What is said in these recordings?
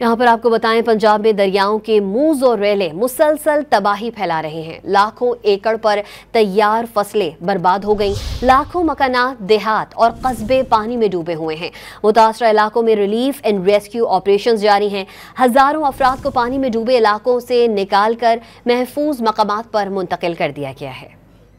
यहाँ पर आपको बताएं, पंजाब में दरियाओं के मूज और रेले मुसलसल तबाही फैला रहे हैं। लाखों एकड़ पर तैयार फसलें बर्बाद हो गईं। लाखों मकानात, देहात और कस्बे पानी में डूबे हुए हैं। मुतासरा इलाकों में रिलीफ एंड रेस्क्यू ऑपरेशन जारी हैं। हजारों अफराद को पानी में डूबे इलाकों से निकाल कर महफूज मकामात पर मुंतकिल कर दिया गया है।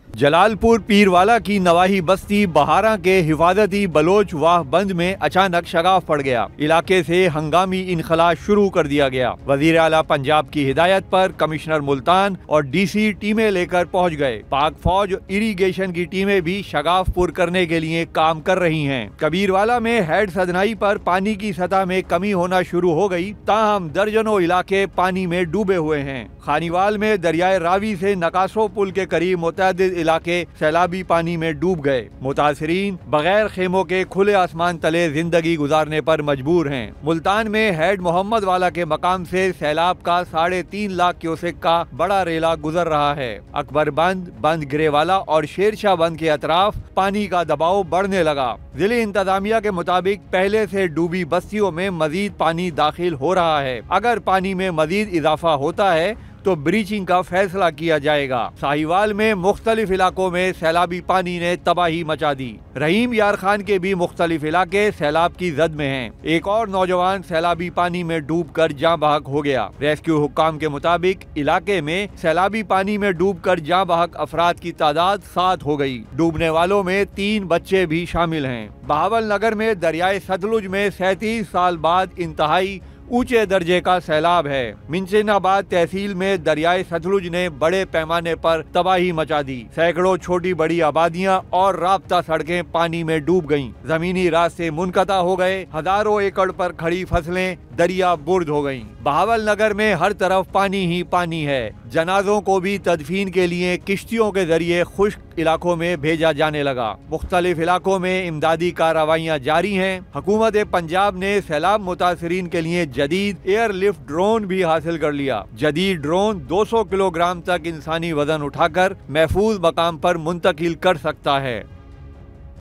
जलालपुर पीरवाला की नवाही बस्ती बहारा के हिफाजती बलोच वाह बंद में अचानक शगाफ पड़ गया। इलाके से हंगामी इनखला शुरू कर दिया गया। वजीर आला पंजाब की हिदायत पर कमिश्नर मुल्तान और डीसी टीमें लेकर पहुंच गए। पाक फौज इरीगेशन की टीमें भी शगाफ पुर करने के लिए काम कर रही हैं। कबीरवाला में हेड सदनाई पर पानी की सतह में कमी होना शुरू हो गई, ताहम दर्जनों इलाके पानी में डूबे हुए हैं। खानीवाल में दरियाए रावी से नकासो पुल के करीब मुतअद्दिद इलाके सैलाबी पानी में डूब गए। मुतासिरीन बगैर खेमों के खुले आसमान तले जिंदगी गुजारने पर मजबूर हैं। मुल्तान में हेड मोहम्मद वाला के मकाम से सैलाब का 3.5 लाख क्यूसेक का बड़ा रेला गुजर रहा है। अकबर बंद गिरेवाला और शेरशाह बंद के अतराफ पानी का दबाव बढ़ने लगा। जिला इंतजामिया के मुताबिक पहले से डूबी बस्तियों में मजीद पानी दाखिल हो रहा है। अगर पानी में मजीद इजाफा होता है तो ब्रीचिंग का फैसला किया जाएगा। साहिवाल में मुख्तलिफ इलाकों में सैलाबी पानी ने तबाही मचा दी। रहीम यार खान के भी मुख्तलिफ इलाके सैलाब की जद में हैं। एक और नौजवान सैलाबी पानी में डूबकर जाँ बहक हो गया। रेस्क्यू हुक्काम के मुताबिक इलाके में सैलाबी पानी में डूबकर जाँ बहक अफराद की तादाद 7 हो गई। डूबने वालों में 3 बच्चे भी शामिल हैं। बहावल नगर में दरियाए सतलुज में 37 साल बाद इंतहाई ऊंचे दर्जे का सैलाब है। मिंचनाबाद तहसील में दरियाए सतलुज ने बड़े पैमाने पर तबाही मचा दी। सैकड़ों छोटी बड़ी आबादियां और राब्ता सड़कें पानी में डूब गईं। जमीनी रास्ते मुनक़ता हो गए। हजारों एकड़ पर खड़ी फसलें दरिया बुर्द हो गईं। बहावल नगर में हर तरफ पानी ही पानी है। जनाजों को भी तदफीन के लिए किश्तियों के जरिए खुश्क इलाकों में भेजा जाने लगा। मुख्तलिफ इलाकों में इमदादी कार्रवाइयाँ जारी हैं। हुकूमत पंजाब ने सैलाब मुतासरीन के लिए जदीद एयरलिफ्ट ड्रोन भी हासिल कर लिया। जदीद ड्रोन 200 किलोग्राम तक इंसानी वजन उठाकर महफूज मकाम पर मुंतकिल कर सकता है।